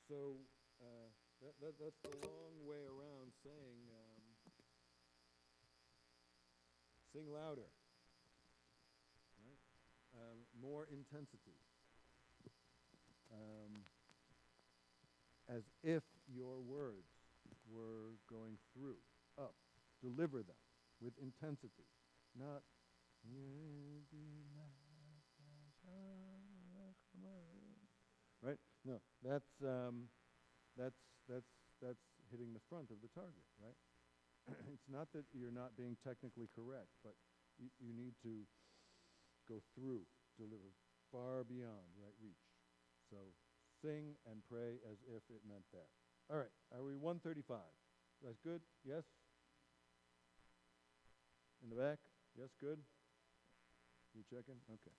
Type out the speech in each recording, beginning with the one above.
So that's the long way around saying sing louder, right? More intensity, as if your words were going through, up. Deliver them with intensity, not. Right? No, that's that's hitting the front of the target, right? It's not that you're not being technically correct, but you need to go through, deliver far beyond, right, reach. So sing and pray as if it meant that. All right, are we 135? That's good? Yes? In the back? Yes, good? You checking? Okay.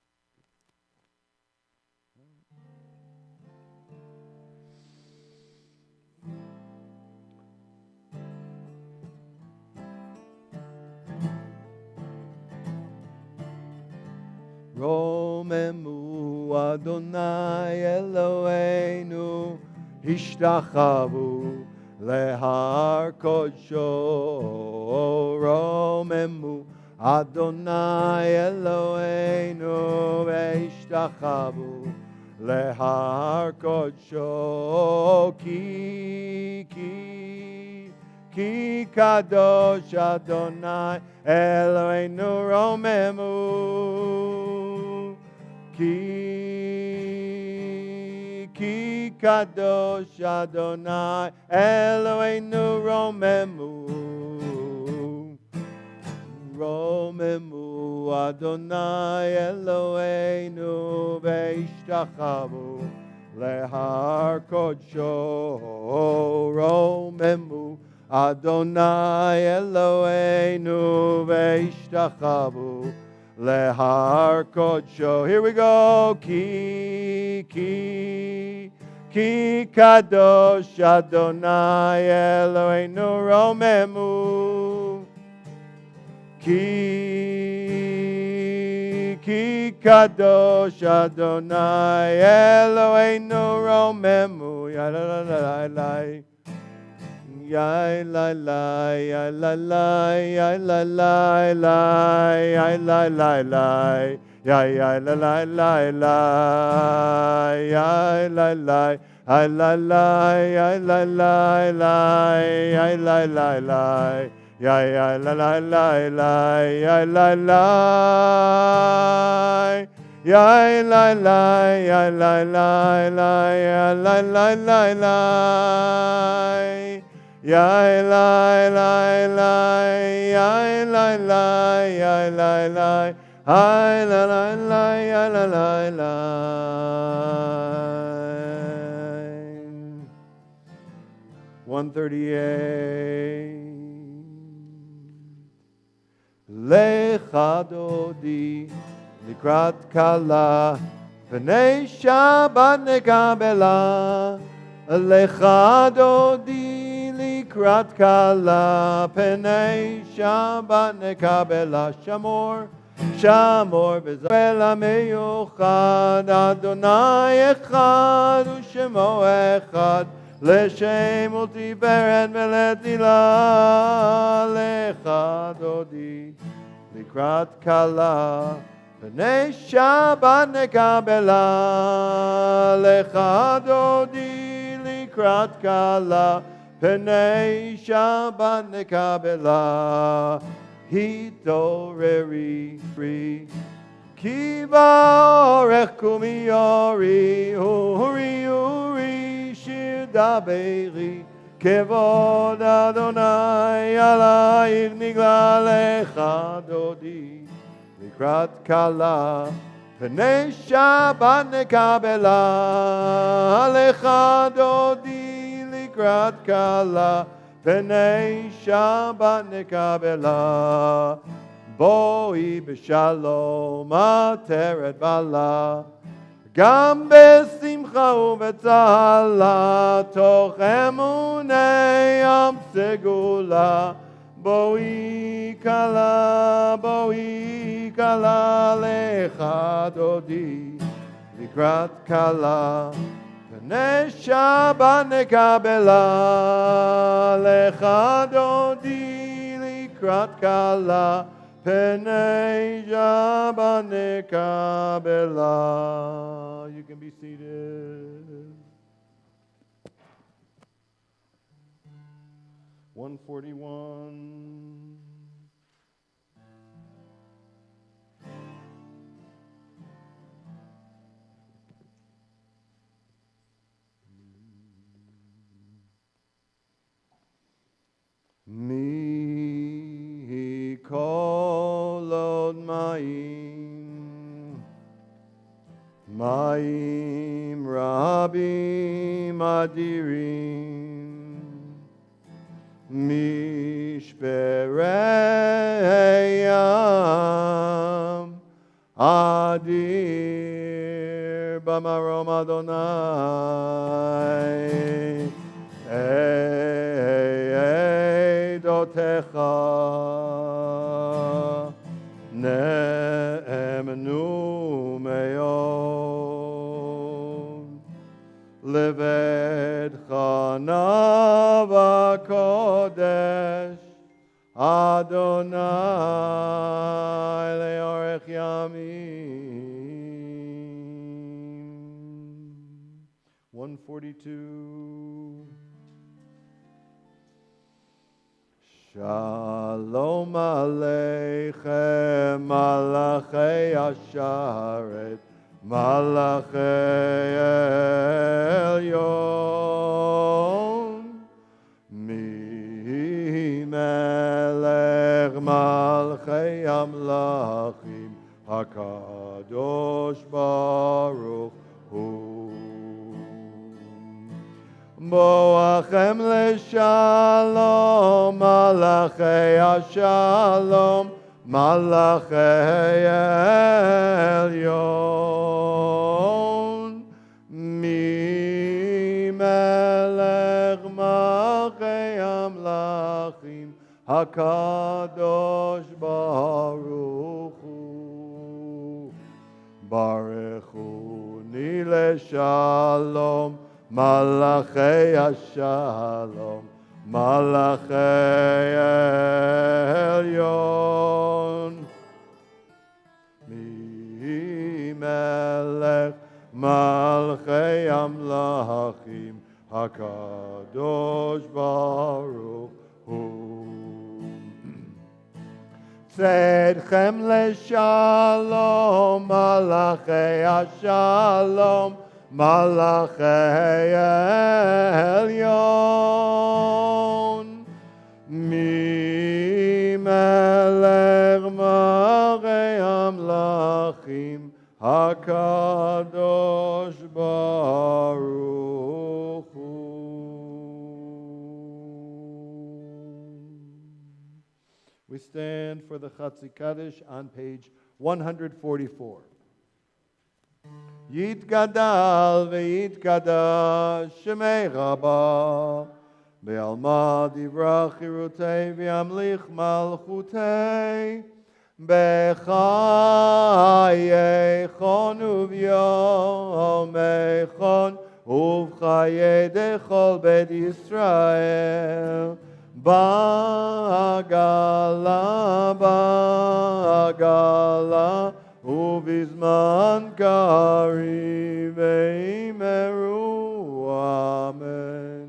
Romemu Adonai Eloheinu Hishtachavu Lehar Kodsho. Romemu Adonai Eloheinu Hishtachavu Lehar Kodsho. Ki Kadosh Adonai Eloheinu Romemu. Ki Kadosh Adonai Eloheinu Romemu. Romemu Adonai Eloheinu Veishtachavu Lehar Kodsho. Romemu Adonai Eloheinu Veishtachavu Lehar Kodsho. Here we go. Ki Kadosh Adonai Eloheinu Romemu. Ki Kadosh Adonai Eloheinu Romemu. Ya la la la la. Ya la la, ya la la, ya la la la, ya la la la, ya la la la la, ya la la, ya la la, ya la la la, ya la la la, ya la la la la, ya la la. Ya la la, ya la la la, ya la la la la. Ya la la la, ya la la, ya la la, I la la la, ya la la la. 138. Lecha dodi likrat kala v'nei Shabbat nekabela. Lecha dodi likrat kala penei Shabbat nekabela. Shamor v'zabela meyuchad Adonai echad u'shemo echad l'shem u'tiferet v'letila. Lecha dodi likrat kala penei Shabbat nekabela. Lecha dodi likrat kala penei Shabbat nekabela. Hitoreri free Kiva orech kumiyori uri shir daberi kevod Adonai alayich nigla. Lecha dodi likrat kala penei Shabbat nekabela. Lecha dodi likrat kala penei Shabbat nekabela. Boi b'shalom ateret bala gam besimcha u'betzala toch emunei am segula. Boi kala lecha dodi likrat kala Shabbat nekabela lecha dodi likrat kala penei Shabbat nekabela. You can be seated. 141. Mi kolod Maim rabim adirim mishpereyam adir bamarom Adonai eidotecha ne'emnu me'od levedcha nava kodesh Adonai leorech yamim. 142. Shalom Aleichem Malachei Asharet Malachei Elyon Mi Melech Malchei Amlachim HaKadosh Baruch Hu Boachem leshalom, malachei ashalom, malachei elyon. Mi melech malchei amlachim, hakadosh baruch hu. Baruch hu ni leshalom, Malachei Shalom, Malachei Elyon, Mi Melech Malchei Amlachim, HaKadosh Baruch Hu. Tzedchem leshalom, Malachei Shalom, Malachei Elyon Mi Melech Malchei Amlachim HaKadosh Baruch Hu. We stand for the Chatzi Kaddish on page 144. Yitgadal v'yitgadash shemei Rabba Be'alma divrach chirutei v'yamlich malchutei B'chayechon uv'yomechon uv'chaye dechol bet Yisrael Ba'agala Ubizman kari veimeru amen.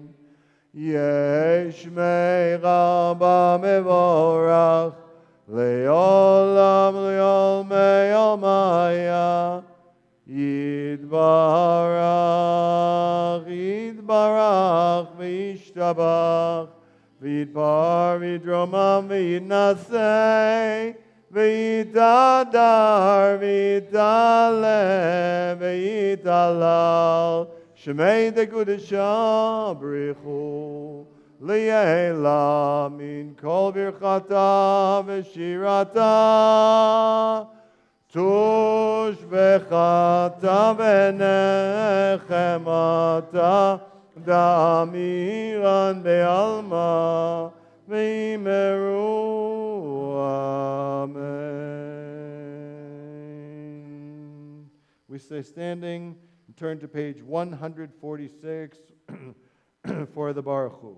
Yesh me'raba mevorach le'olam le'ol me'ol maya yidbarach yidbarach v'yishtabach v'yidbar v'yidromam v'yidnasei V'yitadar v'yitaleh v'yitalal Shemei dekudesha brichu li'ela min kol birchata v'shirata tush v'chata v'nechemata da'amiran be'alma v'imeru Amen. We stay standing. Turn to page 146 for the Baruch Hu.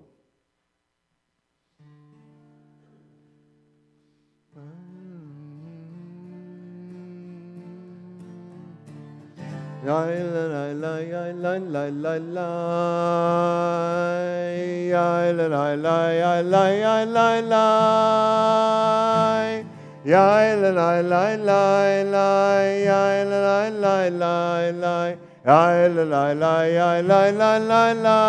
La la la la la la la la la la la la la la la ya la la la la la ya la la la la la ya la la la ya la la la la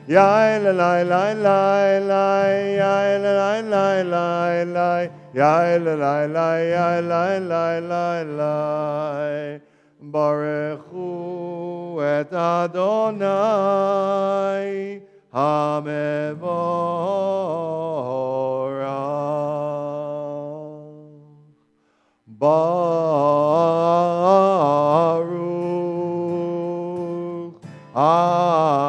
ya la la la la la ya la la la la la ya la la la ya la la la la Baruch Hu et Adonai HaMevorach Baruch Adonai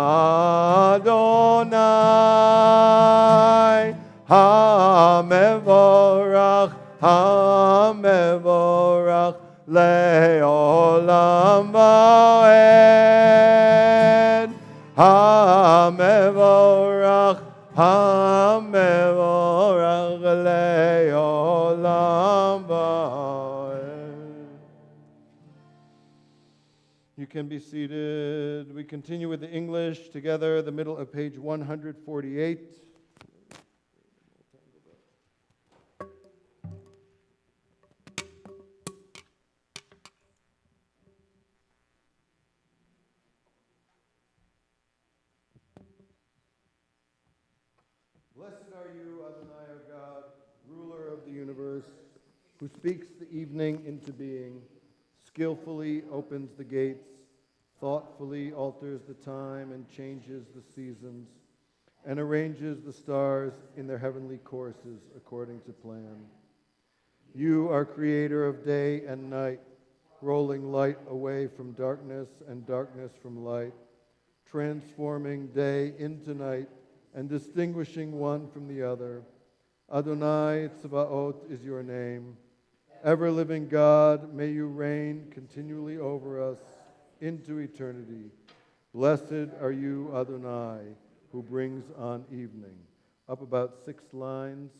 HaMevorach HaMevorach Le'olam Va'ed HaMevorach HaMevorach Le'olam Va'ed. You can be seated. We continue with the English together, the middle of page 148. Blessed are you, Adonai, our God, ruler of the universe, who speaks the evening into being, skillfully opens the gates, thoughtfully alters the time and changes the seasons, and arranges the stars in their heavenly courses according to plan. You are creator of day and night, rolling light away from darkness and darkness from light, transforming day into night, and distinguishing one from the other. Adonai Tzvaot is your name. Ever-living God, may you reign continually over us into eternity. Blessed are you, Adonai, who brings on evening. Up about 6 lines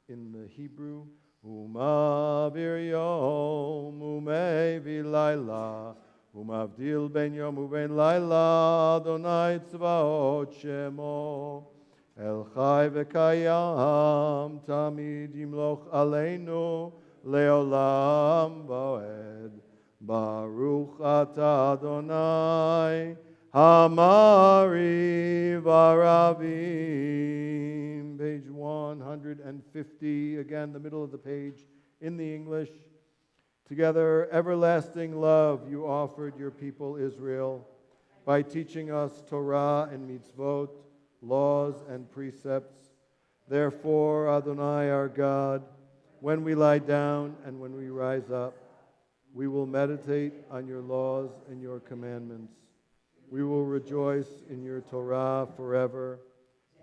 in the Hebrew. Umavir yom umevi laila umavdil ben yom uben laila Adonai Tzvaot shemo El chai v'kayam tamid yimloch aleinu leolam va'ed Baruch atah Adonai Hamari Varavim. Page 150, again, the middle of the page in the English. Together, everlasting love you offered your people Israel by teaching us Torah and mitzvot, laws and precepts. Therefore, Adonai our God, when we lie down and when we rise up, we will meditate on your laws and your commandments. We will rejoice in your Torah forever.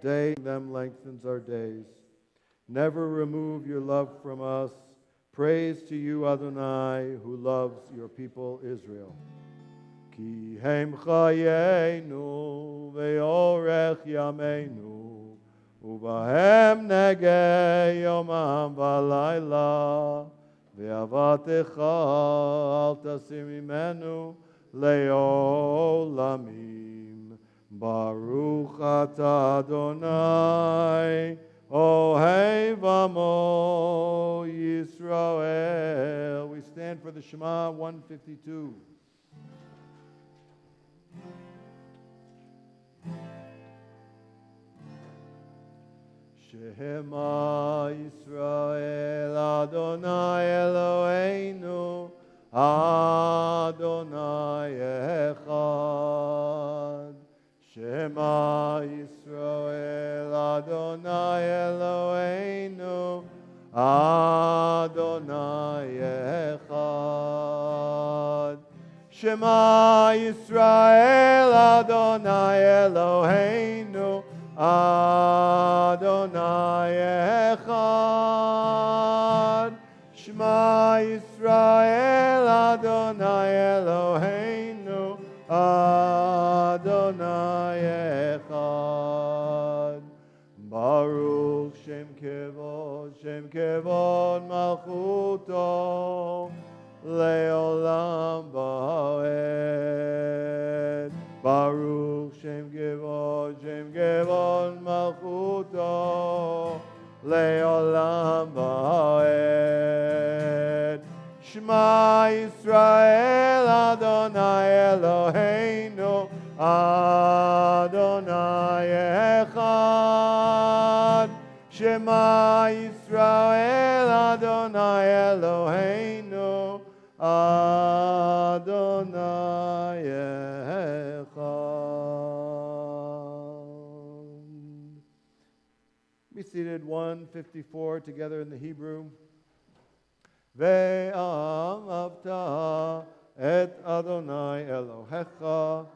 Day them lengthens our days. Never remove your love from us. Praise to you, Adonai, who loves your people Israel. Ki hem chayenu ve'orech yameinu ubahem negei yomam v'layla ve'avatecha al tasir mimenu le'olamim. Baruch atah Adonai Ohev Amo Yisrael. We stand for the Shema 152. Shema Yisrael Adonai Eloheinu Adonai Echad. Shema Yisrael Adonai Eloheinu Adonai Echad. Shema Yisrael Adonai Eloheinu Adonai Echad. Shema Yisrael Adonai Adonai Eloheinu, Adonai Echad. Baruch Shem Kevod Malchuto, Leolam Va'ed. Baruch Shem Kevod Malchuto, Leolam Va'ed. Shema Yisrael Adonai Eloheinu, Adonai Echad. Shema Yisrael Adonai Eloheinu, Adonai Echad. Be seated, 154 together in the Hebrew. Ve'ahavta et Adonai Elohecha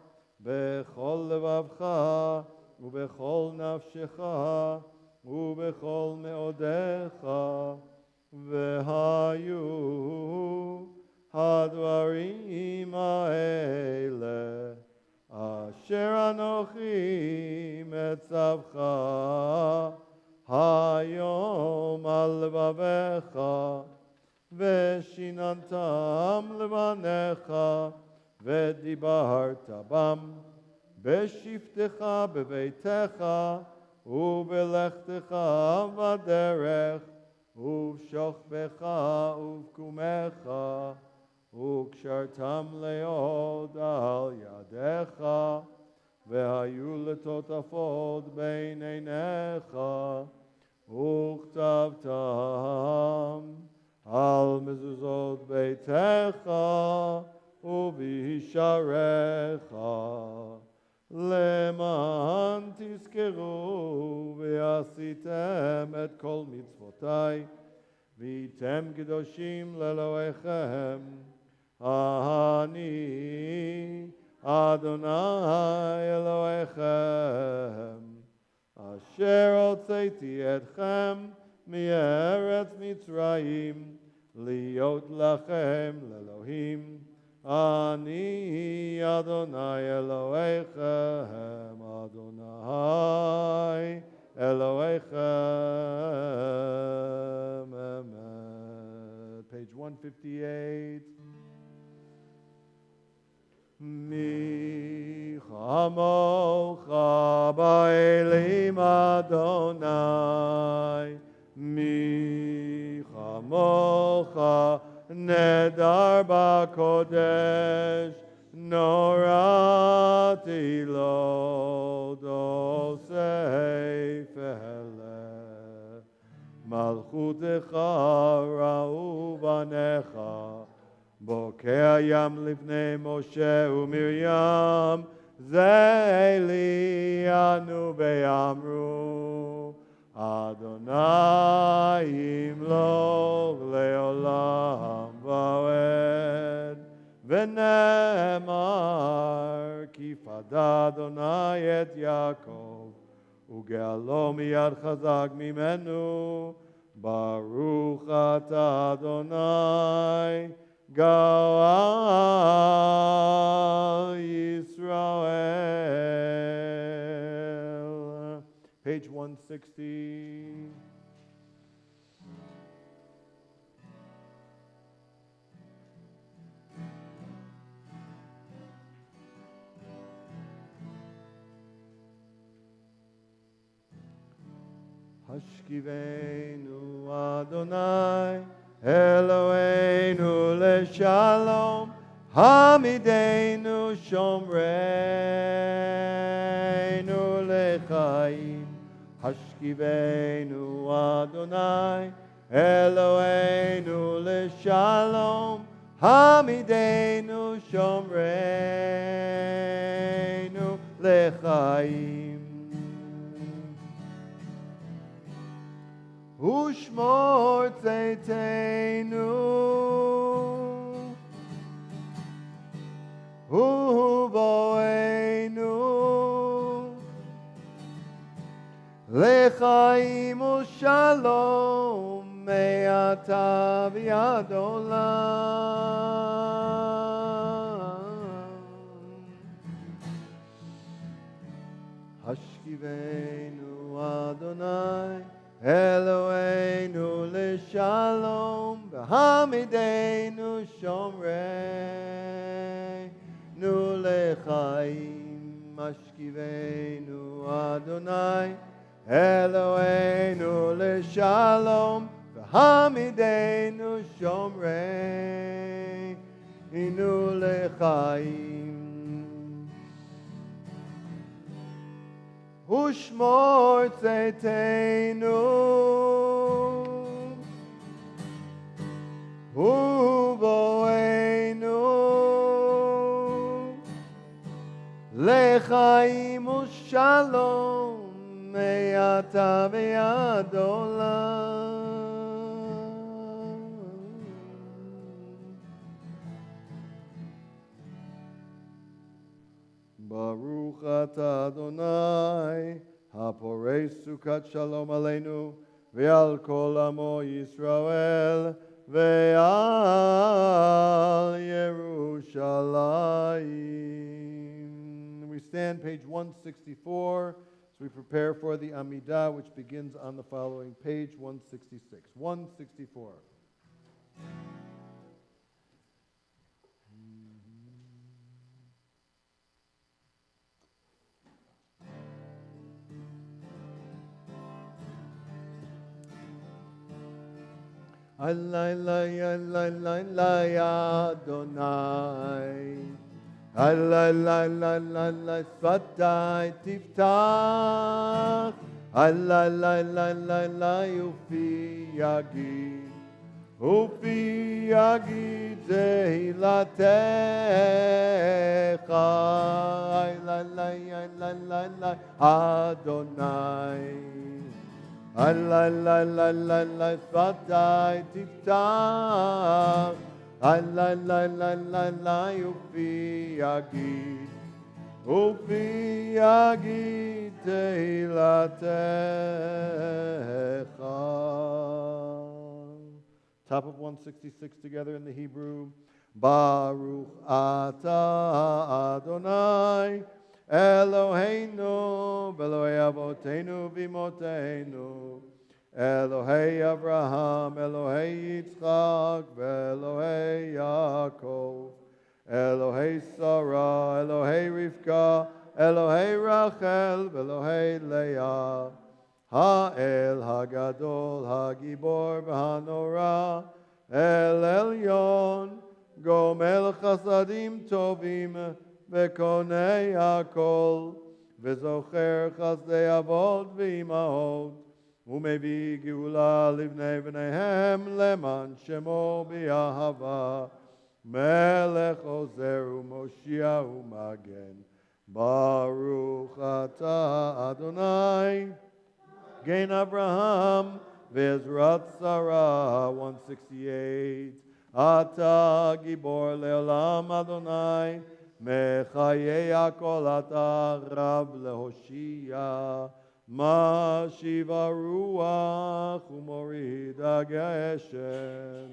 bechol levavcha ubechol nafshecha ubechol meodecha vehayu hadvarim ha'ele asher anochi metzavcha hayom al levavecha ושיננתם לבניך ודיברת בם בשבתך בביתך ובלכתך בדרך ובשוכבך ובקומך וקשרתם לעוד על ידיך והיו לטוטפות בין עיניך וכתבתם על מזוזות ביתך ובשעריך למען תזכרו ועשיתם את כל מצוותי והייתם קדושים לאלוהיכם אני אדוני אלוהיכם אשר הוצאתי אתכם מארץ מצרים להיות לכם לאלוהים אני אדוני אלוהיכם אדוני אלוהיכם Amen. Page 158 מי כמוך באלים אדוני מי כמוך נדר בקודש נוראתי לו דוסי פלא מלכותך ראו בניך בוקע ים לפני משה ומרים זה אלינו ואמרו אדוני ימלוך לעולם ועד ונאמר כי פדה אדוני את יעקב וגאלו מיד חזק ממנו ברוך אתה אדוני גאל ישראל. Page 160. Hashkivenu Adonai Eloheinu leshalom Hamidenu shomreinu lechaim Hashkivenu Adonai Eloheinu leshalom Hamidenu shomreinu lechaim Ushmor tzeitzenu Uboenu Lechaim Ushalom Me'ata v'yad olam Eloheinu l'shalom, v'hamidenu shomreinu l'chaim, mashkivenu Adonai. Eloheinu l'shalom, v'hamidenu shomreinu l'chaim. Ushmor tzeiteinu uvoeinu lechaim ushalom me'ata ve'ad olam. Baruch atah Adonai, haporei sukat shalom aleinu, ve'al kol amo Yisrael, ve'al Yerushalayim. We stand page 164 as we prepare for the Amidah, which begins on the following page, 166. 164. Adonai, Adonai, Sfatai tiftach, Ufi yagid tehilatecha, Adonai. Sfatai tiftach, Ufi yagid tehilatecha. Top of 166 together in the Hebrew. Baruch atah Adonai Eloheinu v'Elohei avoteinu v'imotenu, Elohei Avraham, Elohei Yitzchak, v'Elohei Yaakov, Elohei Sarah, Elohei Rivka, Elohei Rachel, v'Elohei Leah, Ha'el Hagadol, Hagibor v'Hanora, El Elyon, Gomel Chasadim Tovim, Vekonei Hakol, Vezocher Chasdei Avot V'imahot, Umevi Geula Livnei V'neihem, Leman Shemo B'Yahava, Melech Ozer U'Moshiach U'Magen, Baruch Atah Adonai, Gen Abraham, V'Ezrat Sarah, 168, Ata Gibor Le'olam Adonai, Mechayei Hakol Ata Rav Lehoshia, Mashiva Ruach U'Morid HaGeshem,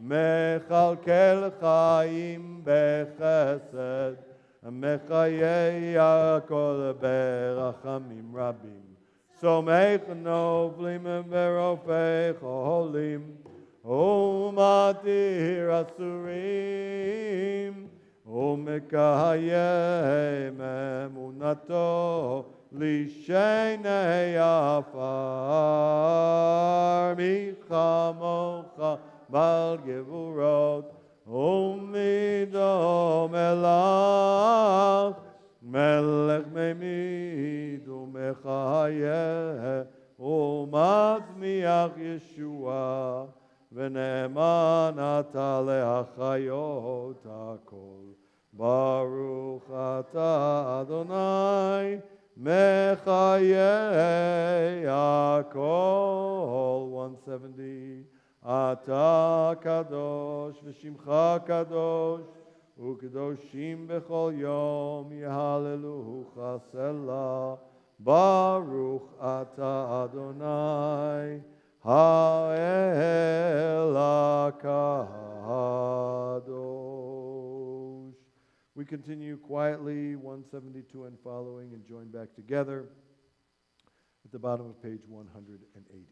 Mechalkel Chaim Bechesed, Mechayei Hakol Berachamim Rabim, Somech Novlim Ve'Rofei Cholim, Umatir Asurim, Umekayem Emunato Lishenei Afar, Michamocha Bal Gevurot, Umido Melach, Melech Memid Umechayeh, Umatzmiach Yeshua, V'ne'eman ata le'achayot hakol. Baruch atah Adonai mechayei hakol. 170. Ata kadosh v'shimcha kadosh u'kadoshim b'chol yom yehalelucha selah. Baruch atah Adonai Ha'el HaKadosh. We continue quietly, 172 and following, and join back together at the bottom of page 180.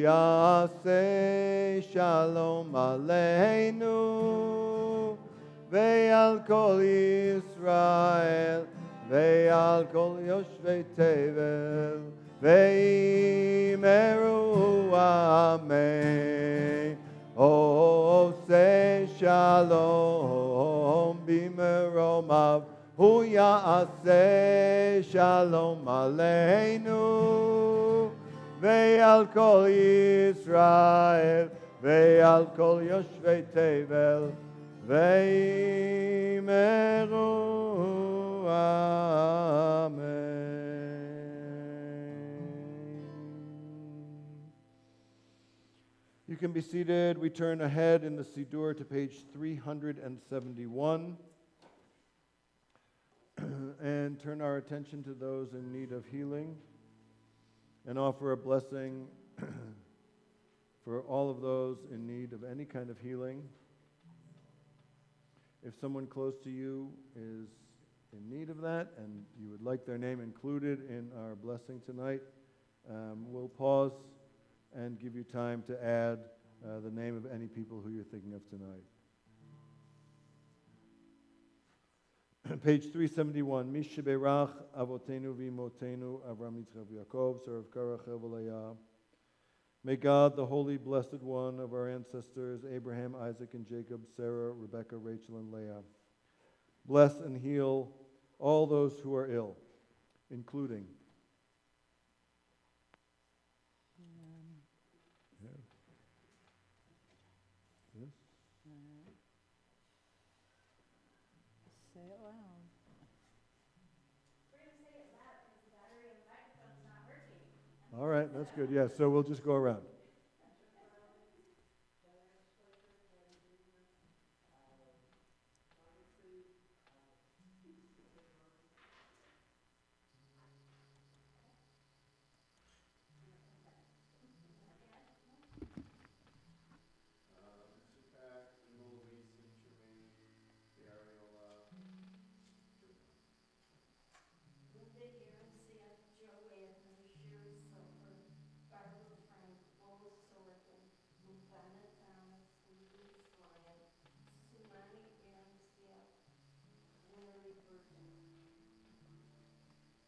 yaseh shalom aleinu ve'al kol Yisrael ve'al kol yoshvei tevel ve'imeru amen. Oh, say shalom b'meromav hu ya'aseh shalom aleinu ve'al kol Yisrael ve'al kol yoshvei tevel ve'imeru amen. You can be seated. We turn ahead in the Siddur to page 371 and turn our attention to those in need of healing and offer a blessing for all of those in need of any kind of healing. If someone close to you is in need of that and you would like their name included in our blessing tonight, we'll pause and give you time to add the name of any people who you're thinking of tonight. Page 371. Misheberach avotenu v'imotenu Avram Yitzchak Yaakov Sarevka Rachel v'Leah. May God, the holy blessed one of our ancestors, Abraham, Isaac, and Jacob, Sarah, Rebekah, Rachel, and Leah, bless and heal all those who are ill, including Say it loud. We're going to say it loud because the battery on the microphone's not working. All right, that's good. Yeah, so we'll just go around. Linda, Aaron, Sam, Joanne, Heather, Sherry, Silver, Barbara, Frank, Lois, Sorkin, Lubana, Thomas, Louise, Ryan, Sumani, Aaron, Sam, Larry, Burton.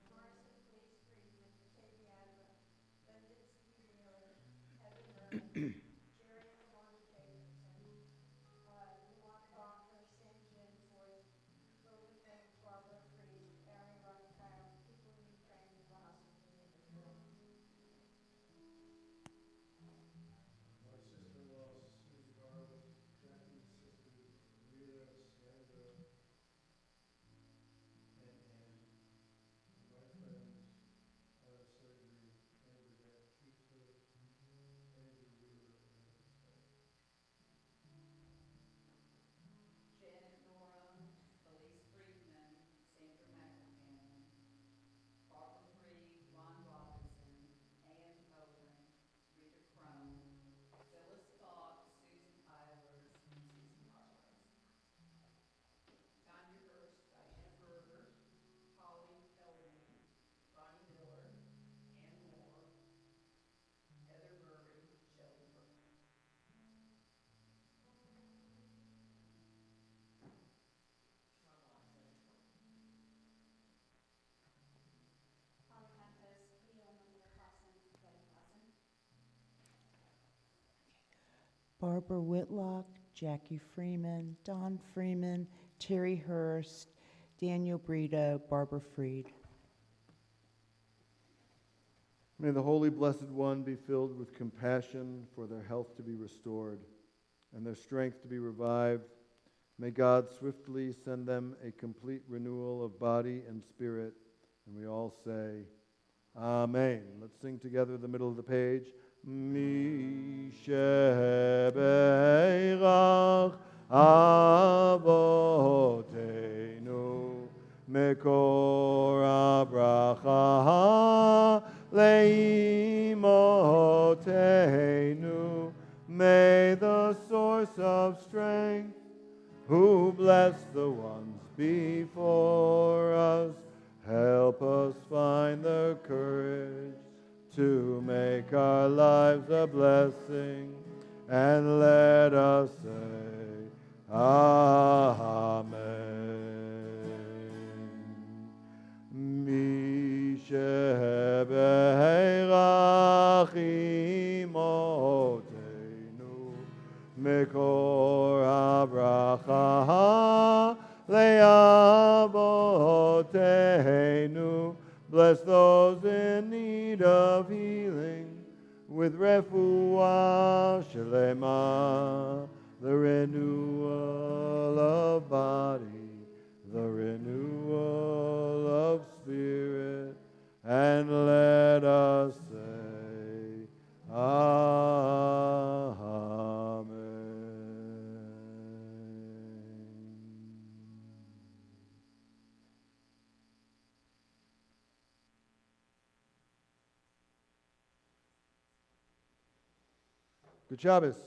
Morrison, Blaze Friedman, Katie Adler, Bendix, Peter Miller, Heather Merman, Jerry and Wanda Jacobson, Luana Bonker, Sam Jenforth, Rhoda Fink, Barbara Freed, Aaron Runktown, people in Ukraine and lost in Israel. My sister-in-law, Susie Garland, Jackie's sisters, Rita, Sandra, and Ann, and my friends out of surgery, Ann Burdette, Keithhood, Andrew Wheeler, and Nathan Smith. Janet Norum, Elise Friedman, Sandra McElhannon, Barbara Freed, Lon Robinson, Ann Owen, Rita Crone, Phyllis Fox, Susan Eilers, and Susan Carlos. Tanya Hurst, Diana Berger, Holly Eldring, Ronnie Miller, Ann Moore, Heather Murray, Shelley Burke. Holly Mathis, Cleo Maria Clausen, Betty Clausen. Barbara Whitlock, Jackie Freeman, Don Freeman, Terry Hurst, Daniel Brito, Barbara Freed. May the Holy Blessed One be filled with compassion for their health to be restored and their strength to be revived. May God swiftly send them a complete renewal of body and spirit. And we all say, Amen. Let's sing together the middle of the page. Misheberach avotenu mekor habracha leimotenu. May the source of strength, who bless the ones before us, help us find the courage to make our lives a blessing, and let us say, Amen. Misheberachim otenu, Mekor habracha le'avotenu. Bless those in need of healing with refuah shelema, the renewal of body, the renewal of spirit, and let us say, Amen. Good Shabbos.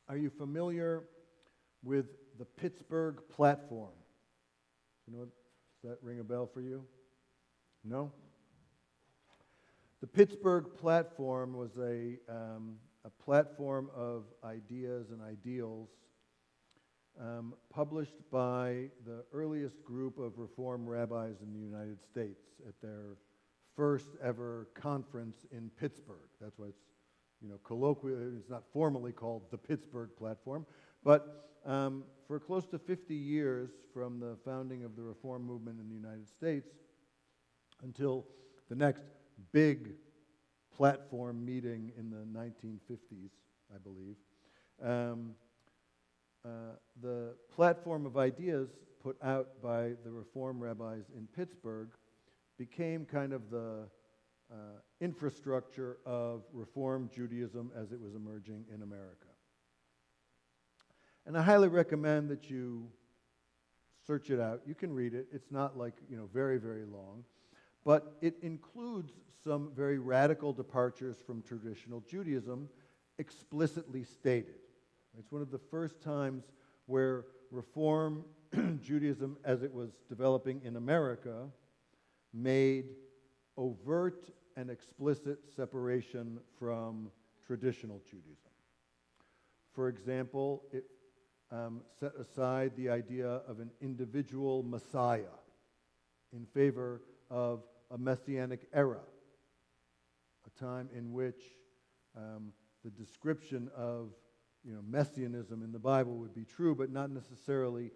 Are you familiar with the Pittsburgh platform? You know, does that ring a bell for you? No? The Pittsburgh platform was a platform of ideas and ideals published by the earliest group of Reform rabbis in the United States at their first ever conference in Pittsburgh. That's why it's, colloquially, it's not formally called the Pittsburgh Platform, but for close to 50 years from the founding of the Reform movement in the United States until the next big platform meeting in the 1950s, I believe, the platform of ideas put out by the Reform rabbis in Pittsburgh became kind of the infrastructure of Reform Judaism as it was emerging in America. And I highly recommend that you search it out. You can read it. It's not like, very, very long. But it includes some very radical departures from traditional Judaism explicitly stated. It's one of the first times where Reform Judaism, as it was developing in America, made overt and explicit separation from traditional Judaism. For example, it set aside the idea of an individual Messiah in favor of a Messianic era, a time in which the description of Messianism in the Bible would be true, but not necessarily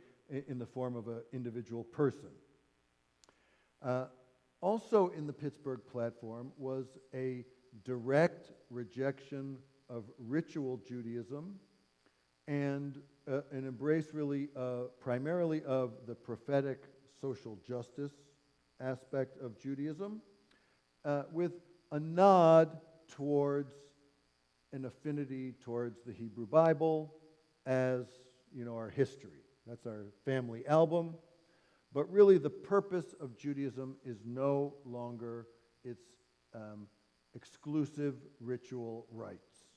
in the form of an individual person. Also in the Pittsburgh platform was a direct rejection of ritual Judaism and an embrace really primarily of the prophetic social justice aspect of Judaism with a nod towards an affinity towards the Hebrew Bible as, our history. That's our family album. But really the purpose of Judaism is no longer its exclusive ritual rites.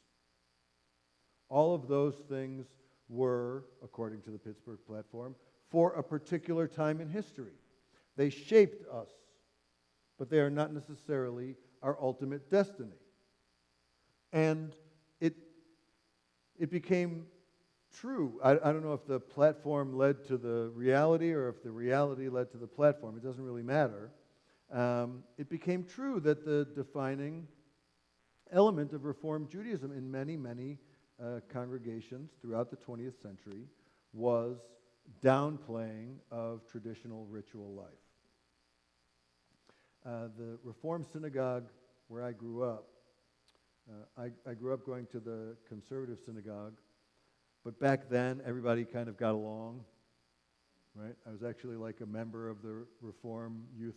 All of those things were, according to the Pittsburgh platform, for a particular time in history. They shaped us, but they are not necessarily our ultimate destiny. And it became true. I don't know if the platform led to the reality or if the reality led to the platform. It doesn't really matter. It became true that the defining element of Reform Judaism in many, many congregations throughout the 20th century was downplaying of traditional ritual life. The Reform synagogue where I grew up, I grew up going to the conservative synagogue, but back then everybody kind of got along, right? I was actually like a member of the Reform youth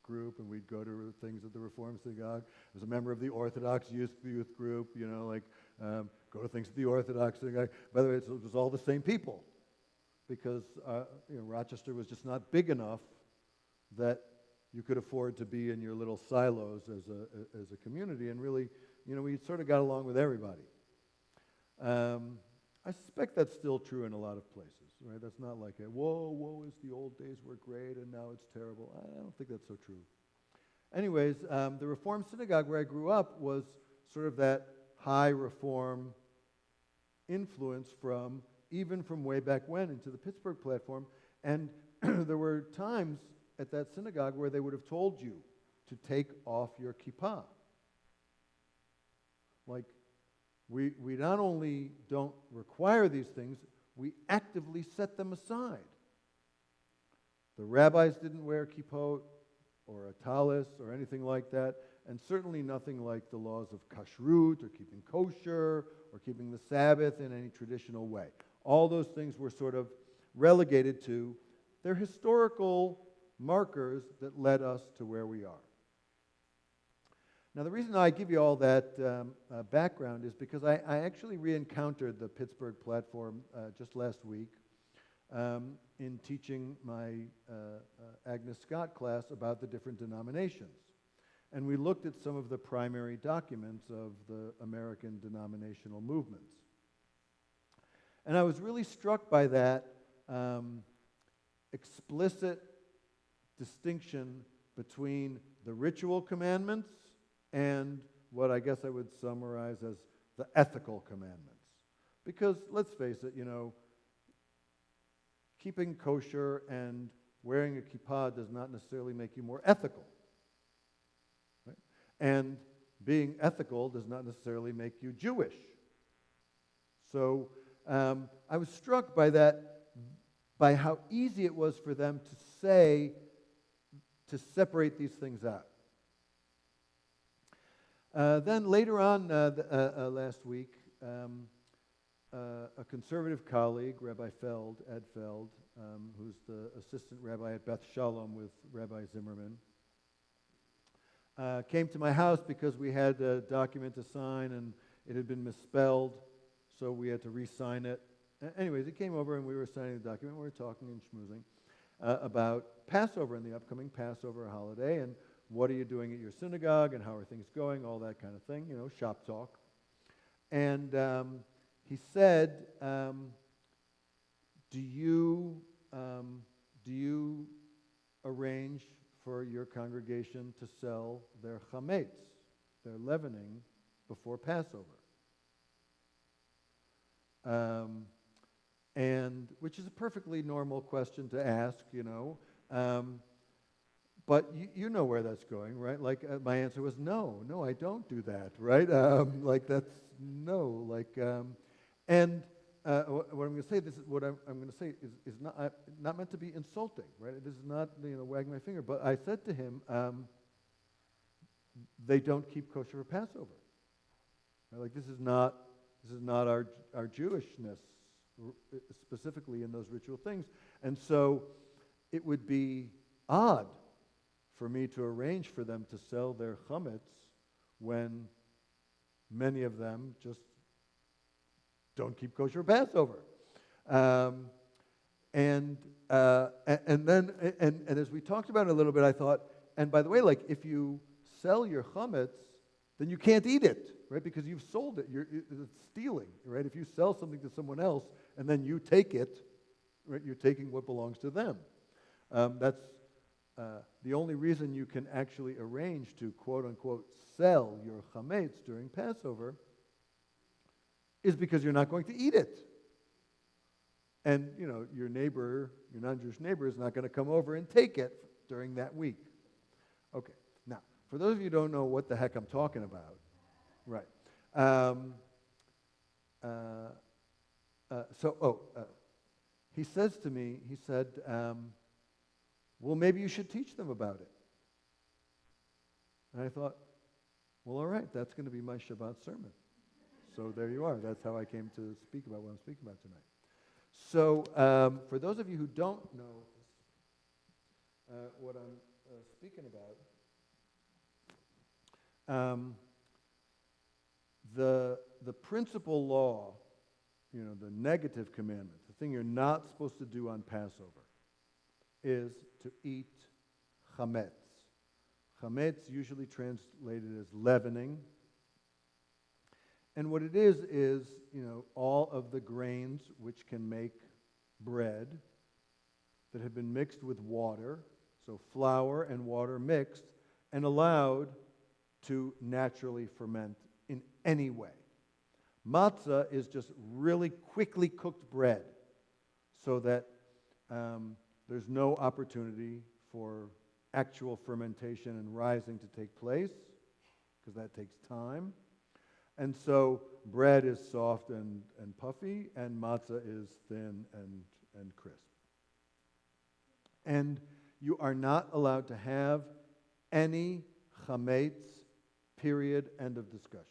group, and we'd go to things at the Reform synagogue. I was a member of the Orthodox youth group, go to things at the Orthodox synagogue. By the way, it was all the same people, because Rochester was just not big enough that you could afford to be in your little silos as a community, and really, we sort of got along with everybody. I suspect that's still true in a lot of places, right? That's not like a, woe is the old days were great and now it's terrible. I don't think that's so true. Anyways, the Reform synagogue where I grew up was sort of that high Reform influence from, even from way back when, into the Pittsburgh platform. And there were times at that synagogue where they would have told you to take off your kippah. Like, we not only don't require these things, we actively set them aside. The rabbis didn't wear kippot or a talis or anything like that, and certainly nothing like the laws of kashrut or keeping kosher or keeping the Sabbath in any traditional way. All those things were sort of relegated to their historical markers that led us to where we are. Now, the reason I give you all that background is because I actually re-encountered the Pittsburgh platform just last week in teaching my Agnes Scott class about the different denominations. And we looked at some of the primary documents of the American denominational movements. And I was really struck by that explicit distinction between the ritual commandments and what I guess I would summarize as the ethical commandments. Because, let's face it, keeping kosher and wearing a kippah does not necessarily make you more ethical. Right? And being ethical does not necessarily make you Jewish. So I was struck by that, by how easy it was for them to separate these things out. Then later on last week, a conservative colleague, Rabbi Ed Feld, who's the assistant rabbi at Beth Shalom with Rabbi Zimmerman, came to my house because we had a document to sign and it had been misspelled, so we had to re-sign it. Anyways, he came over and we were signing the document. We were talking and schmoozing about Passover and the upcoming Passover holiday and what are you doing at your synagogue and how are things going, all that kind of thing, shop talk. And he said, do you arrange for your congregation to sell their chametz, their leavening, before Passover? And which is a perfectly normal question to ask, but you know where that's going, right? Like my answer was no, I don't do that, right? That's no, and what I'm going to say, what I'm going to say is not meant to be insulting, right? It is not wagging my finger. But I said to him, they don't keep kosher for Passover. Right? This is not our Jewishness, specifically in those ritual things. And so it would be odd for me to arrange for them to sell their chametz when many of them just don't keep kosher Passover. And as we talked about it a little bit, I thought, and by the way, if you sell your chametz, then you can't eat it, right? Because you've sold it. It's stealing, right? If you sell something to someone else and then you take it, right? You're taking what belongs to them. That's the only reason you can actually arrange to, quote unquote, sell your chametz during Passover is because you're not going to eat it. And, your neighbor, your non-Jewish neighbor, is not going to come over and take it during that week. Okay. Now, for those of you who don't know what the heck I'm talking about, right. He says to me, he said, well, maybe you should teach them about it. And I thought, well, all right, that's going to be my Shabbat sermon. So there you are. That's how I came to speak about what I'm speaking about tonight. So for those of you who don't know what I'm speaking about, the principal law, the negative commandment, the thing you're not supposed to do on Passover, is to eat chametz. Chametz, usually translated as leavening. And what it is, all of the grains which can make bread that have been mixed with water, so flour and water mixed, and allowed to naturally ferment in any way. Matzah is just really quickly cooked bread so that there's no opportunity for actual fermentation and rising to take place, because that takes time. And so bread is soft and puffy, and matzah is thin and crisp. And you are not allowed to have any chametz, period, end of discussion.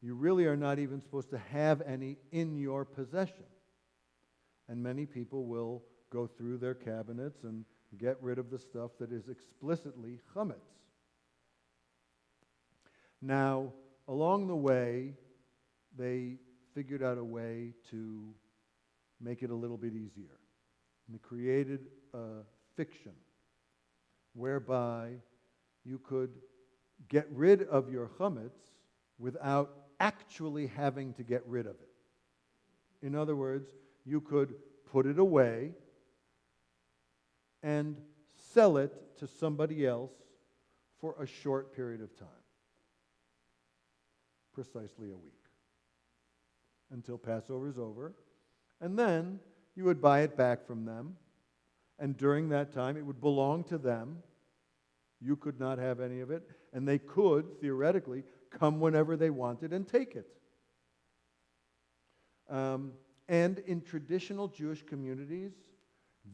You really are not even supposed to have any in your possession. And many people will go through their cabinets and get rid of the stuff that is explicitly chametz. Now, along the way, they figured out a way to make it a little bit easier. And they created a fiction whereby you could get rid of your chametz without actually having to get rid of it. In other words, you could put it away and sell it to somebody else for a short period of time. Precisely a week. Until Passover is over. And then you would buy it back from them. And during that time, it would belong to them. You could not have any of it. And they could, theoretically, come whenever they wanted and take it. And in traditional Jewish communities,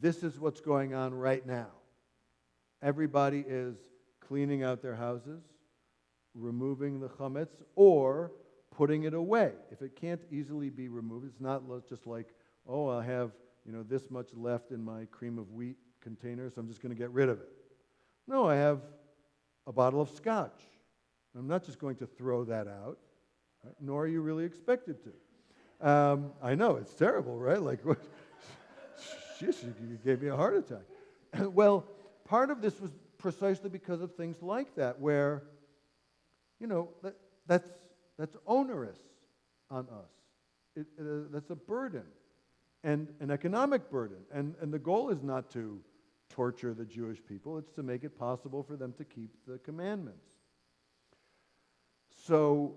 this is what's going on right now. Everybody is cleaning out their houses, removing the chametz, or putting it away. If it can't easily be removed, it's not just like, oh, I have this much left in my cream of wheat container, so I'm just going to get rid of it. No, I have a bottle of scotch. I'm not just going to throw that out, right? Nor are you really expected to. I know, it's terrible, right? Like, what? Sheesh, you gave me a heart attack. Well, part of this was precisely because of things like that, where that's onerous on us. That's a burden, and an economic burden. And the goal is not to torture the Jewish people. It's to make it possible for them to keep the commandments. So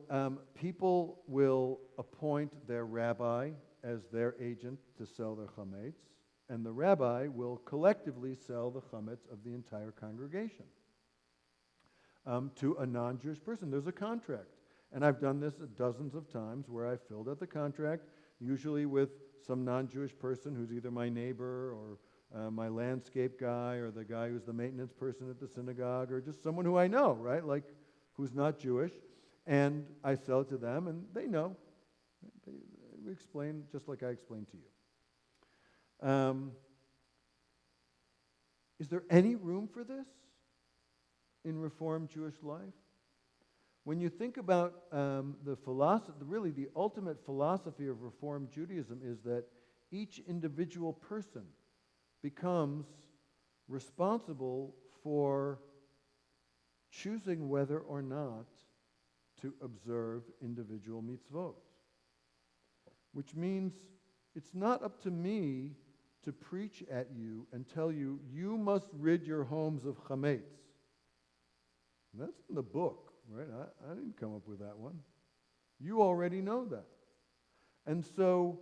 people will appoint their rabbi as their agent to sell their chametz, and the rabbi will collectively sell the chametz of the entire congregation to a non-Jewish person. There's a contract. And I've done this dozens of times where I filled out the contract, usually with some non-Jewish person who's either my neighbor or my landscape guy or the guy who's the maintenance person at the synagogue or just someone who I know, right? Like, who's not Jewish. And I sell it to them, and they know. They explain just like I explained to you. Is there any room for this in Reformed Jewish life? When you think about the philosophy, really the ultimate philosophy of Reformed Judaism is that each individual person becomes responsible for choosing whether or not to observe individual mitzvot. Which means it's not up to me to preach at you and tell you, you must rid your homes of chametz. That's in the book, right? I didn't come up with that one. You already know that. And so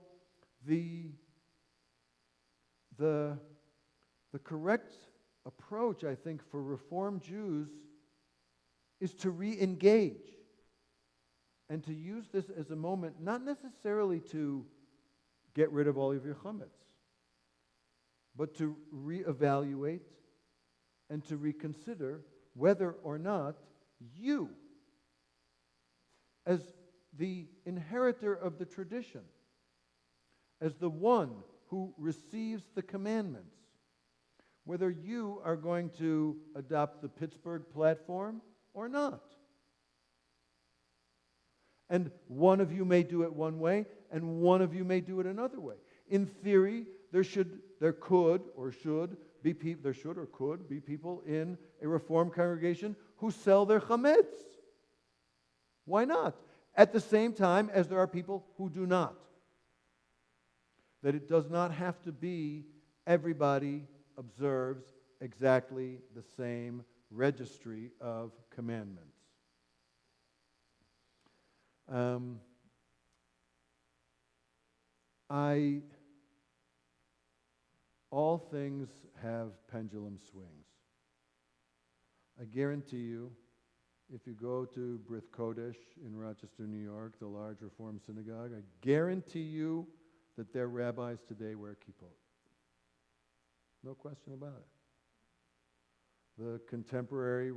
the correct approach, I think, for Reformed Jews is to re-engage and to use this as a moment, not necessarily to get rid of all of your chametz, but to reevaluate and to reconsider whether or not you, as the inheritor of the tradition, as the one who receives the commandments, whether you are going to adopt the Pittsburgh platform or not. And one of you may do it one way, and one of you may do it another way. In theory, there could or be people in a Reformed congregation who sell their chametz. Why not? at the same time as there are people who do not. That it does not have to be everybody observes exactly the same registry of commandments. All things have pendulum swings. I guarantee you, if you go to Brit Kodesh in Rochester, New York, the large Reform synagogue, I guarantee you that their rabbis today wear kippot. No question about it. The contemporary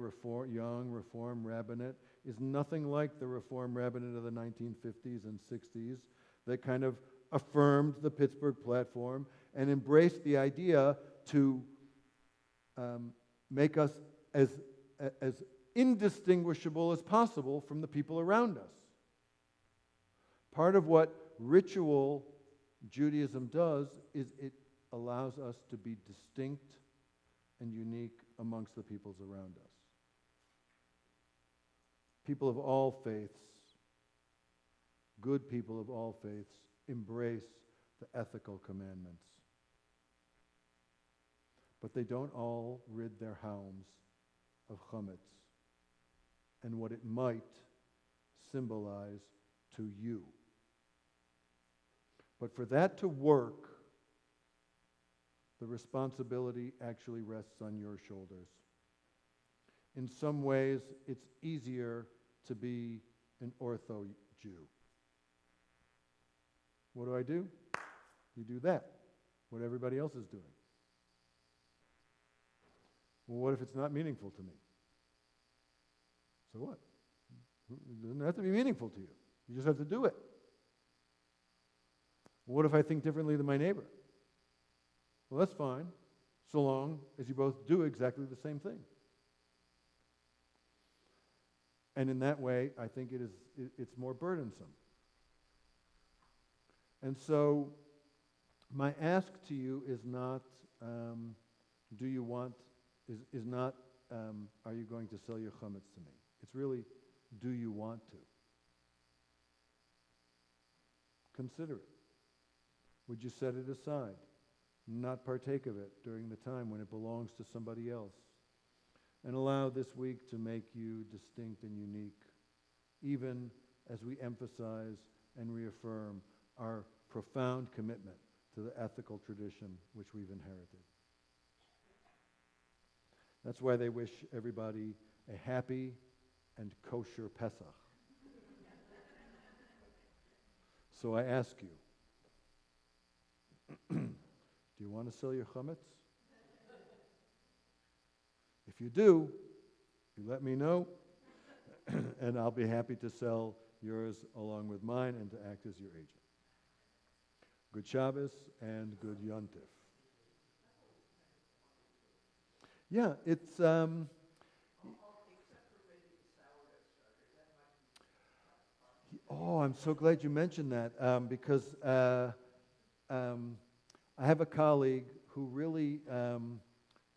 young Reform rabbinate is nothing like the Reform rabbinate of the 1950s and 60s that kind of affirmed the Pittsburgh platform and embraced the idea to make us as indistinguishable as possible from the people around us. Part of what ritual Judaism does is it allows us to be distinct and unique amongst the peoples around us. People of all faiths, good people of all faiths, embrace the ethical commandments. But they don't all rid their homes of chametz and what it might symbolize to you. But for that to work, the responsibility actually rests on your shoulders. In some ways, it's easier to be an ortho Jew. What do? You do that, what everybody else is doing. Well, what if it's not meaningful to me? So what? It doesn't have to be meaningful to you. You just have to do it. Well, what if I think differently than my neighbor? Well, that's fine, so long as you both do exactly the same thing. And in that way, I think it's more burdensome. And so, my ask to you is not, do you want, is not, are you going to sell your chametz to me? It's really, do you want to? Consider it. Would you set it aside? Not partake of it during the time when it belongs to somebody else? And allow this week to make you distinct and unique, even as we emphasize and reaffirm our profound commitment to the ethical tradition which we've inherited. That's why they wish everybody a happy and kosher Pesach. So I ask you, do you want to sell your chametz? If you do, you let me know, and I'll be happy to sell yours along with mine and to act as your agent. Good Shabbos and good Yontif. Yeah, it's oh, I'm so glad you mentioned that because I have a colleague who really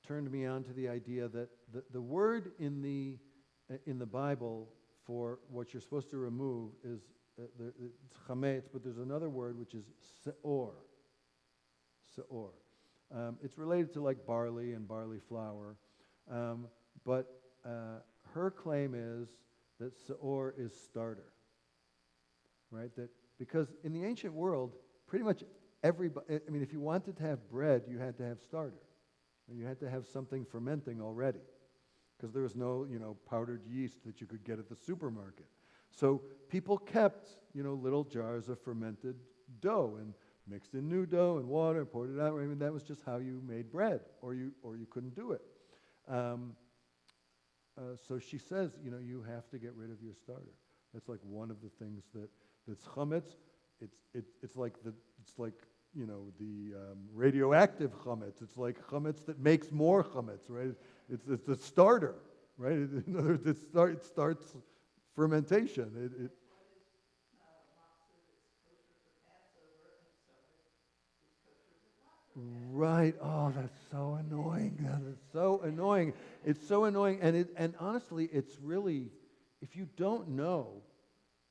turned me on to the idea that the word in the Bible for what you're supposed to remove is it's chametz, but there's another word which is seor. Seor. It's related to like barley and barley flour, but her claim is that seor is starter, right? That because in the ancient world, pretty much everybody, I mean, if you wanted to have bread, you had to have starter. You had to have something fermenting already, because there was no, powdered yeast that you could get at the supermarket. So people kept, little jars of fermented dough and mixed in new dough and water and poured it out. I mean, that was just how you made bread, or you couldn't do it. So she says, you have to get rid of your starter. That's like one of the things that's chametz. It's like the radioactive chametz. It's like chametz that makes more chametz, right? It's the starter, right? In other words, it starts fermentation. Right. Oh, that's so annoying. That is so annoying. It's so annoying, and honestly, it's really, if you don't know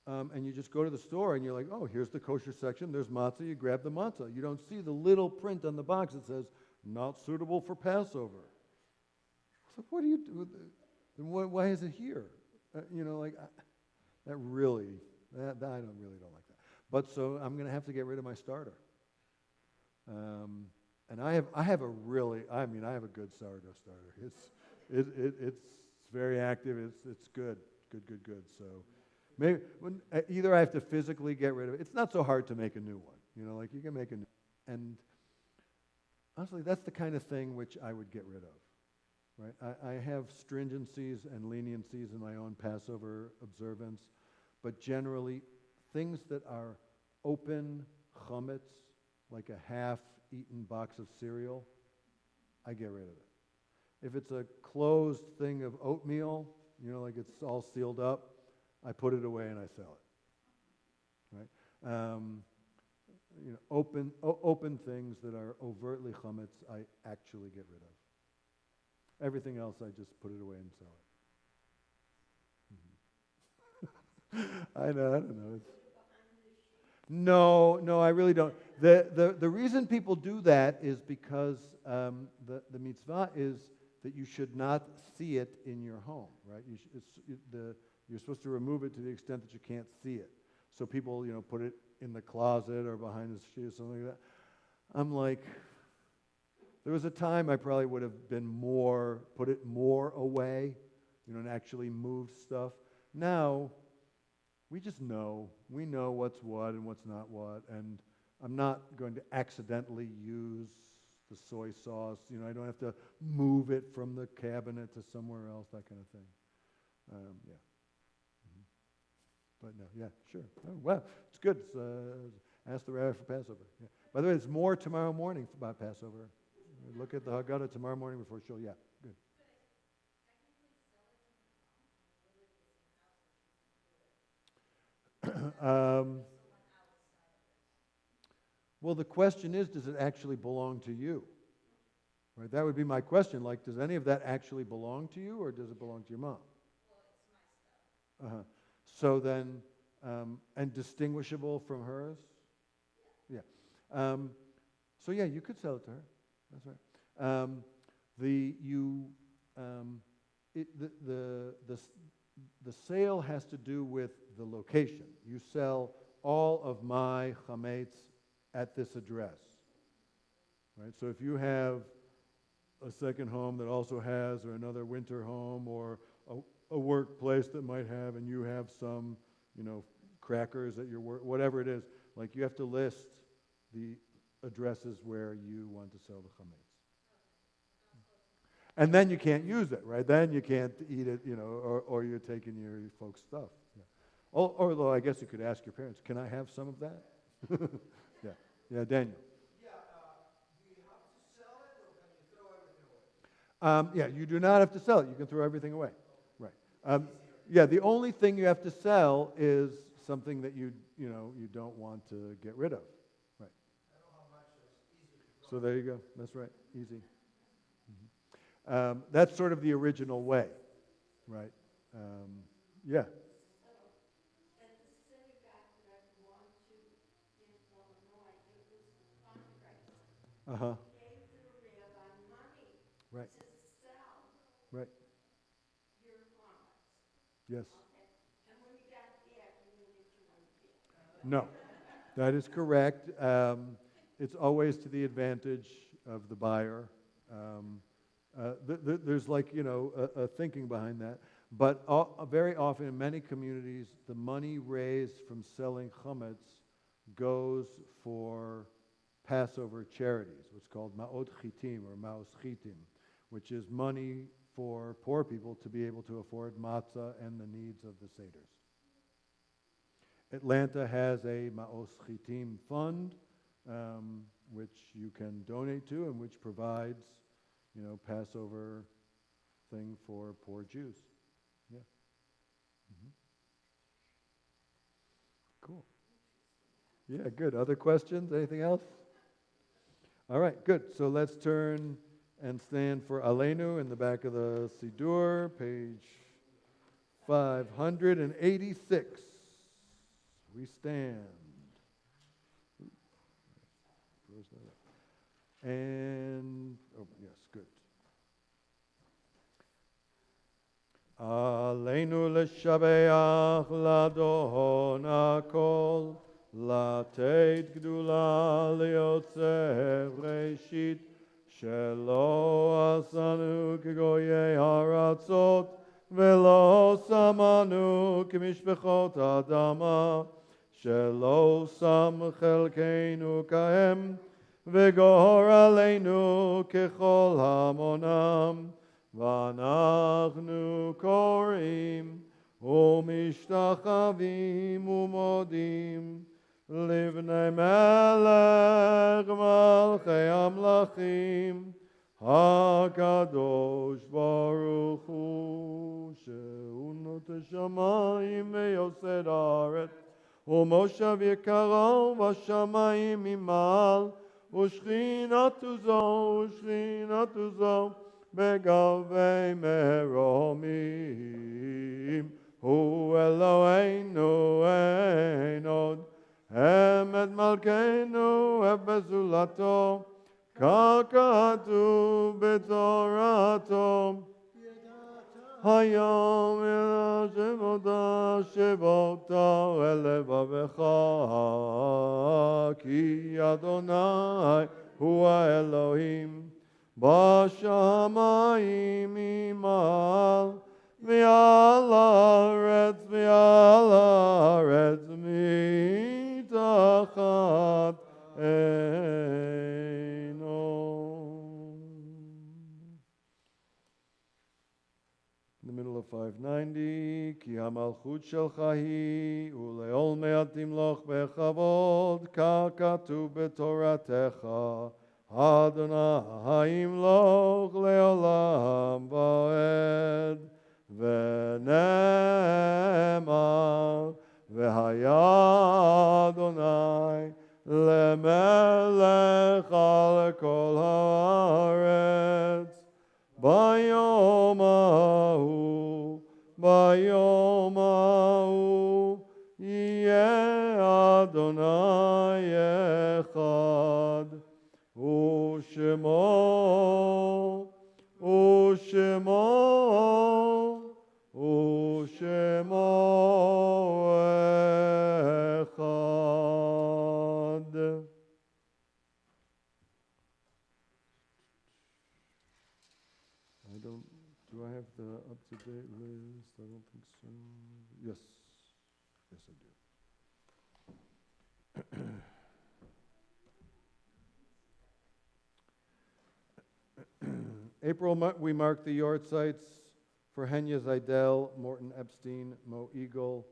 And you just go to the store and you're like, oh, here's the kosher section. There's matzah. You grab the matzah. You don't see the little print on the box that says, not suitable for Passover. It's like, what do you do? Then why is it here? That really, I really don't like that. But so I'm going to have to get rid of my starter. And I have a good sourdough starter. It's very active. It's good. So maybe either I have to physically get rid of it. It's not so hard to make a new one. You can make a new. And honestly, that's the kind of thing which I would get rid of. Right? I have stringencies and leniencies in my own Passover observance, but generally things that are open chametz, like a half-eaten box of cereal, I get rid of it. If it's a closed thing of oatmeal, like it's all sealed up, I put it away and I sell it. Right? Open things that are overtly chametz, I actually get rid of. Everything else, I just put it away and sell it. I don't know. No, I really don't. The reason people do that is because the mitzvah is that you should not see it in your home, right? You're supposed to remove it to the extent that you can't see it. So people, put it in the closet or behind the sheet or something like that. I'm like, there was a time I probably would have put it more away, and actually moved stuff. Now, we just know. We know what's what and what's not what, and I'm not going to accidentally use the soy sauce. I don't have to move it from the cabinet to somewhere else, that kind of thing. Yeah. Mm-hmm. But no, yeah, sure. Oh, well, it's good. Ask the rabbi for Passover. Yeah. By the way, there's more tomorrow morning about Passover. Look at the Haggadah tomorrow morning before shul. Yeah, good. Well, the question is, does it actually belong to you? Right? That would be my question. Like, does any of that actually belong to you, or does it belong to your mom? So then, and distinguishable from hers? Yeah. So yeah, you could sell it to her. That's right. The sale has to do with the location. You sell all of my chametz at this address, right? So if you have a second home that also has, or another winter home, or a workplace that might have, and you have some, crackers at your work, whatever it is, like you have to list the addresses where you want to sell the chametz. And then you can't use it, right? Then you can't eat it, or you're taking your folks' stuff. Yeah. Although I guess you could ask your parents, can I have some of that? Yeah, Daniel. Yeah, do you have to sell it, or can you throw everything away? Yeah, you do not have to sell it. You can throw everything away. Right. Yeah, the only thing you have to sell is something that you don't want to get rid of. Right. I know how much it's easy to throw. So there you go. That's right. Easy. That's sort of the original way, right? Yeah. At the synagogue that I belong to in Illinois, it was a fundraiser. Uh-huh. Gave the rabbi money Right. to sell Right. your chametz. Yes. Okay. And when you got back, you didn't get your money back. No, that is correct. It's always to the advantage of the buyer. There's a thinking behind that. But very often in many communities, the money raised from selling chametz goes for Passover charities, what's called ma'ot chitim or ma'os chitim, which is money for poor people to be able to afford matzah and the needs of the seders. Atlanta has a ma'os chitim fund, which you can donate to and which provides Passover thing for poor Jews. Yeah. Mm-hmm. Cool. Yeah, good. Other questions? Anything else? All right, good. So let's turn and stand for Aleinu in the back of the Siddur, page 586. We stand. Where's that? And, oh, yes, good. Aleinu l'shabeach ladon hakol, לתת גדולה ליוצר ראשית, שלא עשנו כגויי הארצות, ולא שמנו כמשפחות האדמה, שלא שם חלקנו כהם, וגור עלינו ככל המונם, ואנחנו קוראים ומשתחווים ומודים לבני מלך מלכי המלכים, הקדוש ברוך הוא, שהוא נוטה שמיים ויוסד הארץ, ומושב יקרו בשמיים ממעל, ושכינתו זו בגבי מרומים. הוא אלוהינו אין עוד, אמת מלכנו בזולתו, ככתוב בתורתו. היום אל שבota לבבך, כי אדוני הוא האלוהים, בשמיים ממעל, ועל הארץ מתחת עינו. In the middle of 590, כי המלכות שלך היא, ולעול תמלוך בכבוד, ככתוב בתורתך. אדוני ימלוך לעולם ועד, ונאמר, והיה אדוני למלך על כל הארץ. ביום ההוא, יהיה אדוני אחד. ושמו אחד. Do I have the up-to-date list? I don't think so. Yes. Yes, I do. April, we mark the yard sites for Henya Zaidel, Morton Epstein, Mo Eagle,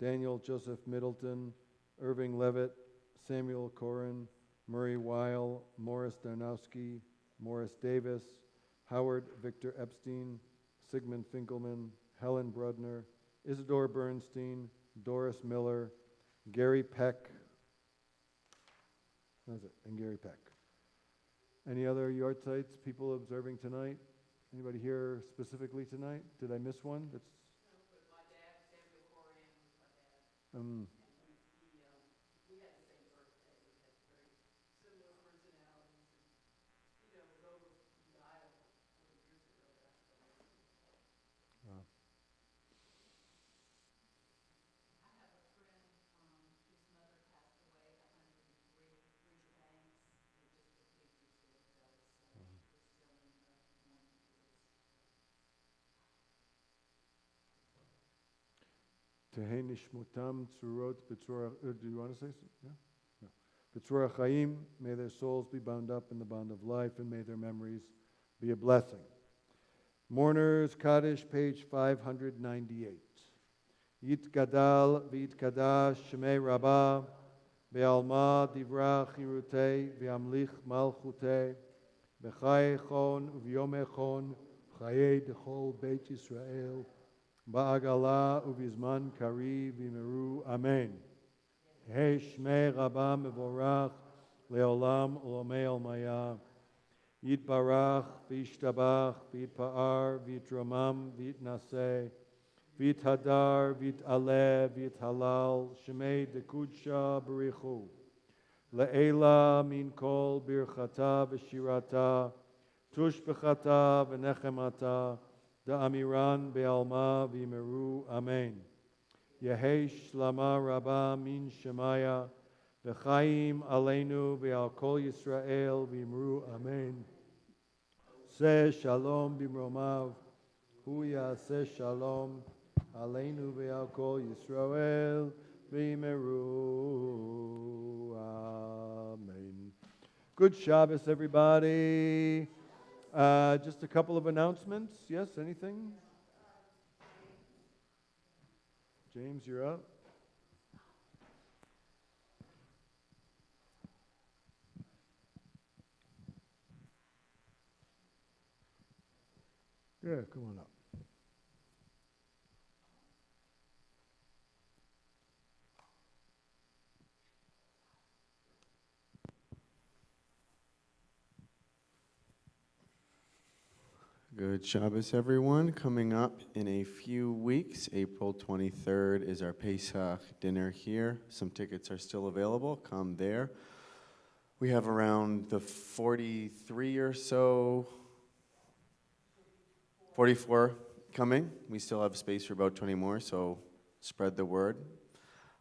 Daniel Joseph Middleton, Irving Levitt, Samuel Corin, Murray Weil, Morris Darnowski, Morris Davis, Howard Victor Epstein, Sigmund Finkelman, Helen Brudner, Isidore Bernstein, Doris Miller, Gary Peck. That's it, and Gary Peck. Any other yard sites people observing tonight? Anybody here specifically tonight? Did I miss one? That's No, but my dad, Samuel Corian, was my dad. um, And we had the same birthday. We had very similar personalities. And, was over the aisle 40 years ago that I met him. wow. I have a friend whose mother passed away at 103, Bridget Banks. They just took pictures the other day, so we're still in the mourning phase. Tehei nishmotam tzurot b'tzura. Do you want to say something? Yeah? No. B'tzura chaim, may their souls be bound up in the bond of life, and may their memories be a blessing. Mourners Kaddish, page 598. Yitgadal v'yitkadash shemei Rabbah, be'alma divrach hirutei, ve'amlich malchutei, b'chai echon u'v'yom echon, chayei dechol beit Yisrael, ba'agala u'vizman kari v'meru. Amen. Hey shmei Rabbah mevorach, le'olam u'lomei almaya. Yitbarach v'yishtabach v'yitpa'ar v'yitramam v'yitnaseh V'ithadar, v'it'aleh, v'ithalal, Shemei dekudsha b'richu. Le'ela min kol birchata v'shirata, tushbechata v'nechemata, da'amiran be'alma v'yimeru, Amen. Yehesh lama rabba min shemaya, v'chaim aleinu v'al kol Yisrael v'yimru, Amen. Seh shalom b'mromav, hu yaseh shalom, aleinu v'al kol Yisrael v'yimru, Amen. Good Shabbos, everybody. Just a couple of announcements. Yes, anything? James, you're up. Yeah, come on up. Good Shabbos, everyone. Coming up in a few weeks, April 23rd is our Pesach dinner here. Some tickets are still available. Come there. We have around the 43 or so, 44 coming. We still have space for about 20 more, so spread the word.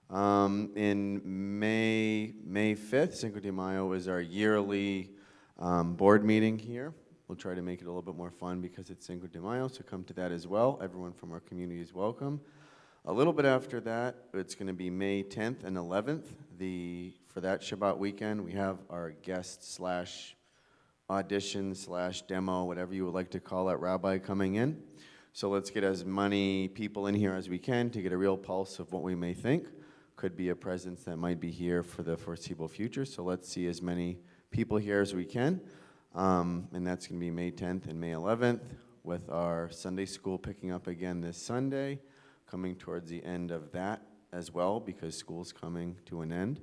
In May 5th, Cinco de Mayo is our yearly board meeting here. We'll try to make it a little bit more fun because it's Cinco de Mayo, so come to that as well. Everyone from our community is welcome. A little bit after that, it's going to be May 10th and 11th. For that Shabbat weekend, we have our guest / audition / demo, whatever you would like to call it, rabbi coming in. So let's get as many people in here as we can to get a real pulse of what we may think. Could be a presence that might be here for the foreseeable future, so let's see as many people here as we can. And that's going to be May 10th and May 11th, with our Sunday school picking up again this Sunday, coming towards the end of that as well, because school's coming to an end.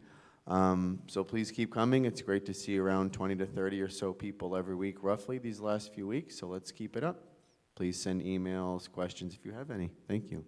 So please keep coming. It's great to see around 20 to 30 or so people every week, roughly, these last few weeks, so let's keep it up. Please send emails, questions if you have any. Thank you.